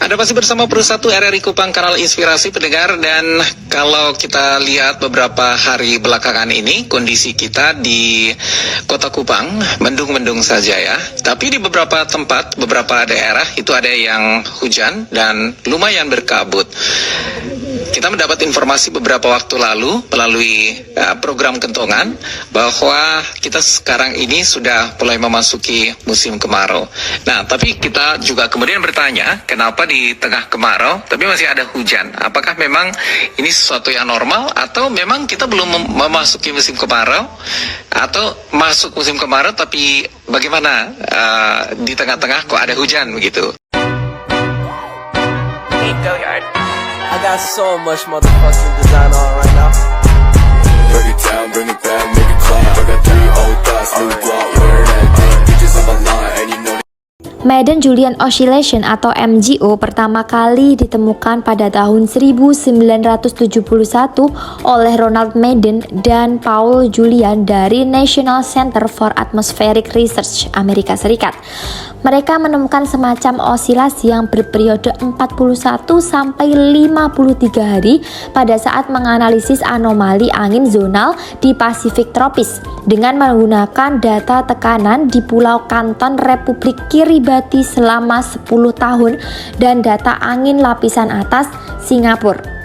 Ada masih bersama Perusahaan RRI Kupang, Kanal Inspirasi pendengar. Dan kalau kita lihat beberapa hari belakangan ini, kondisi kita di Kota Kupang mendung-mendung saja ya. Tapi di beberapa tempat, beberapa daerah itu ada yang hujan dan lumayan berkabut. Kita mendapat informasi beberapa waktu lalu melalui program Kentongan bahwa kita sekarang ini sudah mulai memasuki musim kemarau. Nah, tapi kita juga kemudian bertanya, kenapa di tengah kemarau tapi masih ada hujan? Apakah memang ini sesuatu yang normal atau memang kita belum memasuki musim kemarau atau masuk musim kemarau tapi bagaimana di tengah-tengah kok ada hujan begitu? I got so much motherfucking design on right now. Break it down, bring it back, make it clap. I got 3 old thoughts, new block, where that thing. Bitches on my line, and you know. Madden-Julian Oscillation atau MJO pertama kali ditemukan pada tahun 1971 oleh Ronald Madden dan Paul Julian dari National Center for Atmospheric Research, Amerika Serikat. Mereka menemukan semacam osilasi yang berperiode 41 sampai 53 hari pada saat menganalisis anomali angin zonal di Pasifik tropis dengan menggunakan data tekanan di Pulau Kanton, Republik Kiribati selama 10 tahun dan data angin lapisan atas Singapura.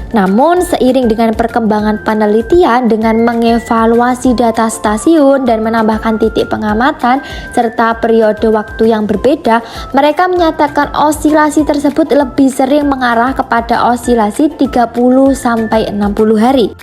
Namun, seiring dengan perkembangan penelitian dengan mengevaluasi data stasiun dan menambahkan titik pengamatan serta periode waktu yang berbeda, mereka menyatakan osilasi tersebut lebih sering mengarah kepada osilasi 30 sampai 60 hari.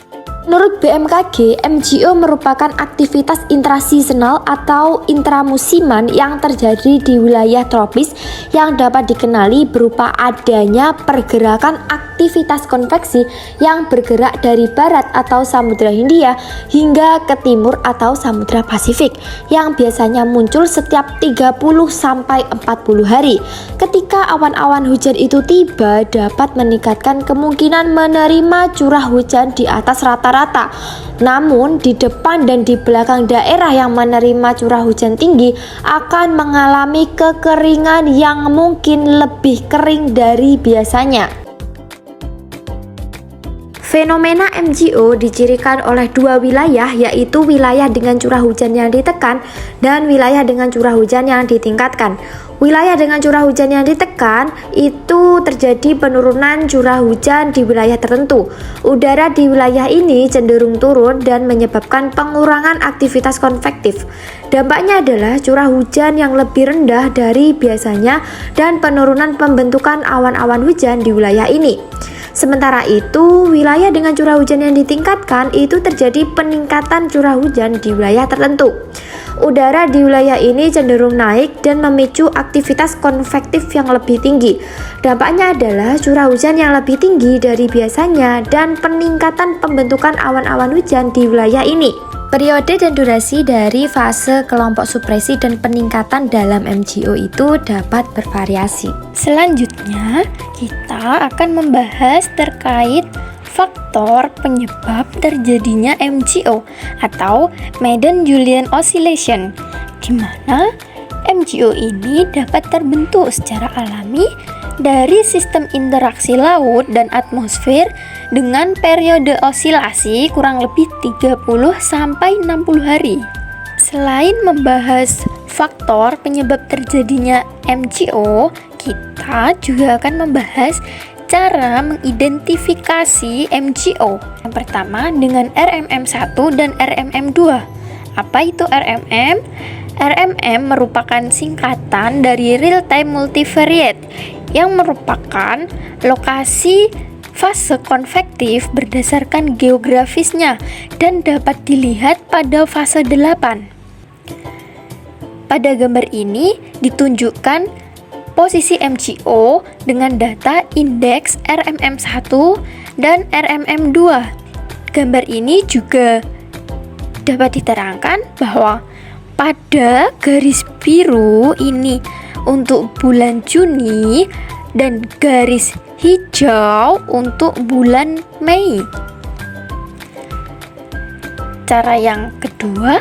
Menurut BMKG, MJO merupakan aktivitas intraseasonal atau intramusiman yang terjadi di wilayah tropis yang dapat dikenali berupa adanya pergerakan aktivitas konveksi yang bergerak dari barat atau Samudra Hindia hingga ke timur atau Samudra Pasifik yang biasanya muncul setiap 30 sampai 40 hari. Ketika awan-awan hujan itu tiba, dapat meningkatkan kemungkinan menerima curah hujan di atas rata-rata. Namun di depan dan di belakang daerah yang menerima curah hujan tinggi akan mengalami kekeringan yang mungkin lebih kering dari biasanya. Fenomena MJO dicirikan oleh dua wilayah, yaitu wilayah dengan curah hujan yang ditekan dan wilayah dengan curah hujan yang ditingkatkan. Wilayah dengan curah hujan yang ditekan itu terjadi penurunan curah hujan di wilayah tertentu. Udara di wilayah ini cenderung turun dan menyebabkan pengurangan aktivitas konvektif. Dampaknya adalah curah hujan yang lebih rendah dari biasanya dan penurunan pembentukan awan-awan hujan di wilayah ini. Sementara itu, wilayah dengan curah hujan yang ditingkatkan itu terjadi peningkatan curah hujan di wilayah tertentu. Udara di wilayah ini cenderung naik dan memicu aktivitas konvektif yang lebih tinggi. Dampaknya adalah curah hujan yang lebih tinggi dari biasanya dan peningkatan pembentukan awan-awan hujan di wilayah ini. Periode dan durasi dari fase kelompok supresi dan peningkatan dalam MJO itu dapat bervariasi. Selanjutnya, kita akan membahas terkait faktor penyebab terjadinya MJO atau Madden-Julian Oscillation, di mana MJO ini dapat terbentuk secara alami dari sistem interaksi laut dan atmosfer dengan periode osilasi kurang lebih 30 sampai 60 hari. Selain membahas faktor penyebab terjadinya MJO, kita juga akan membahas cara mengidentifikasi MJO. Yang pertama dengan RMM1 dan RMM2. Apa itu RMM? RMM merupakan singkatan dari Real Time Multivariate yang merupakan lokasi fase konvektif berdasarkan geografisnya dan dapat dilihat pada fase 8. Pada gambar ini ditunjukkan posisi MJO dengan data indeks RMM1 dan RMM2. Gambar ini juga dapat diterangkan bahwa pada garis biru ini untuk bulan Juni dan garis hijau untuk bulan Mei. Cara yang kedua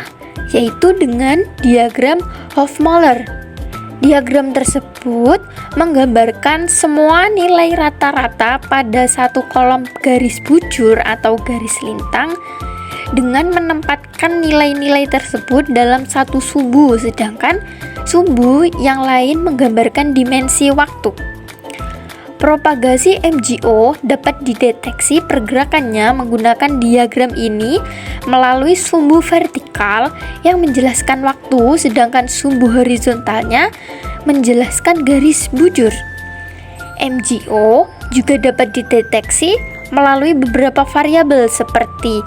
yaitu dengan diagram Hofmöller. Diagram tersebut menggambarkan semua nilai rata-rata pada satu kolom garis bujur atau garis lintang dengan menempatkan nilai-nilai tersebut dalam satu sumbu, sedangkan sumbu yang lain menggambarkan dimensi waktu. Propagasi MJO dapat dideteksi pergerakannya menggunakan diagram ini melalui sumbu vertikal yang menjelaskan waktu, sedangkan sumbu horizontalnya menjelaskan garis bujur. MJO juga dapat dideteksi melalui beberapa variabel seperti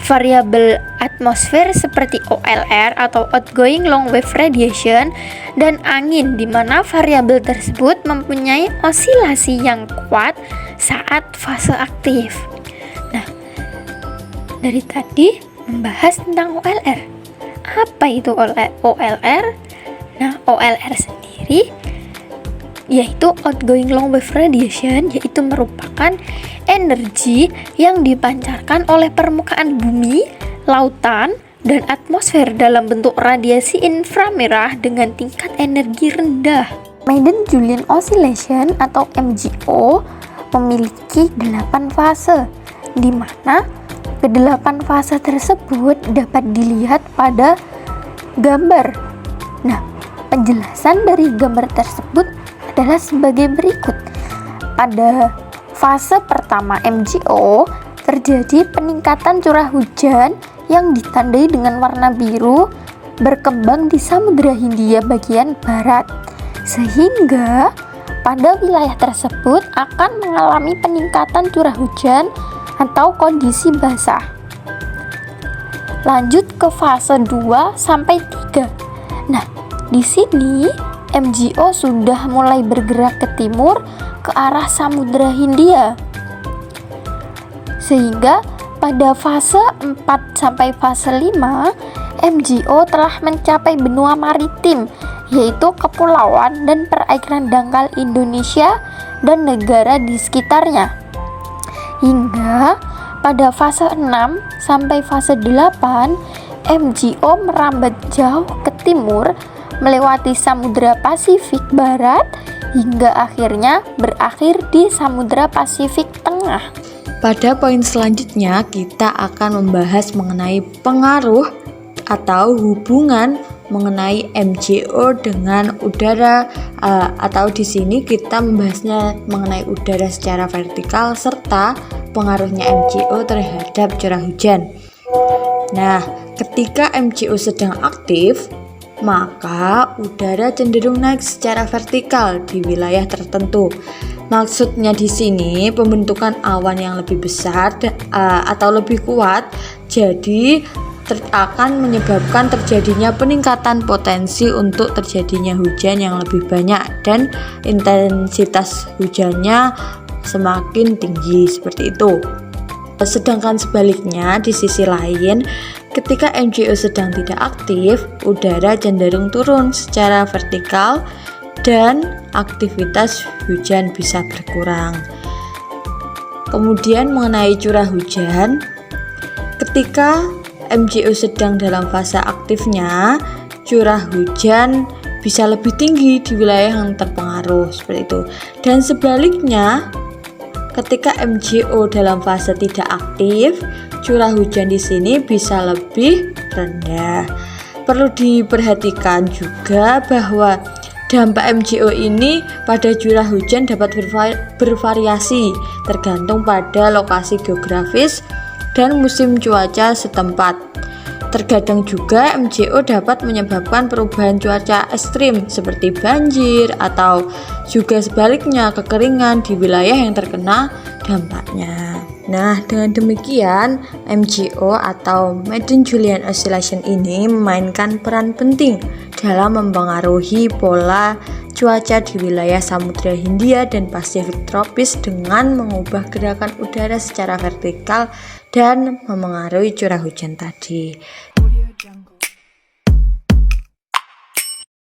variabel atmosfer seperti OLR atau outgoing long wave radiation dan angin, di mana variabel tersebut mempunyai osilasi yang kuat saat fase aktif. Nah, dari tadi membahas tentang OLR. Apa itu OLR? Nah, OLR sendiri yaitu outgoing long wave radiation, yaitu merupakan energi yang dipancarkan oleh permukaan bumi, lautan, dan atmosfer dalam bentuk radiasi inframerah dengan tingkat energi rendah. Madden-Julian Oscillation atau MJO memiliki 8 fase, di mana ke-8 fase tersebut dapat dilihat pada gambar. Nah, penjelasan dari gambar tersebut adalah sebagai berikut. Pada fase pertama MJO terjadi peningkatan curah hujan yang ditandai dengan warna biru berkembang di Samudra Hindia bagian barat, sehingga pada wilayah tersebut akan mengalami peningkatan curah hujan atau kondisi basah. Lanjut ke fase 2 sampai 3. Nah, di sini MJO sudah mulai bergerak ke timur ke arah Samudra Hindia, sehingga pada fase 4 sampai fase 5 MJO telah mencapai benua maritim, yaitu kepulauan dan perairan dangkal Indonesia dan negara di sekitarnya, hingga pada fase 6 sampai fase 8 MJO merambat jauh ke timur melewati Samudra Pasifik Barat hingga akhirnya berakhir di Samudra Pasifik Tengah. Pada poin selanjutnya kita akan membahas mengenai pengaruh atau hubungan mengenai MJO dengan udara, atau di sini kita membahasnya mengenai udara secara vertikal serta pengaruhnya MJO terhadap curah hujan. Nah, ketika MJO sedang aktif, maka udara cenderung naik secara vertikal di wilayah tertentu. Maksudnya di sini pembentukan awan yang lebih besar atau lebih kuat, jadi akan menyebabkan terjadinya peningkatan potensi untuk terjadinya hujan yang lebih banyak dan intensitas hujannya semakin tinggi, seperti itu. Sedangkan sebaliknya di sisi lain, ketika MJO sedang tidak aktif, udara cenderung turun secara vertikal dan aktivitas hujan bisa berkurang. Kemudian mengenai curah hujan, ketika MJO sedang dalam fase aktifnya, curah hujan bisa lebih tinggi di wilayah yang terpengaruh, seperti itu. Dan sebaliknya, ketika MJO dalam fase tidak aktif, curah hujan di sini bisa lebih rendah. Perlu diperhatikan juga bahwa dampak MJO ini pada curah hujan dapat bervariasi tergantung pada lokasi geografis dan musim cuaca setempat. Terkadang juga MJO dapat menyebabkan perubahan cuaca ekstrim seperti banjir atau juga sebaliknya kekeringan di wilayah yang terkena dampaknya. Nah, dengan demikian MJO atau Madden-Julian Oscillation ini memainkan peran penting dalam mempengaruhi pola cuaca di wilayah Samudra Hindia dan Pasifik tropis dengan mengubah gerakan udara secara vertikal dan memengaruhi curah hujan tadi.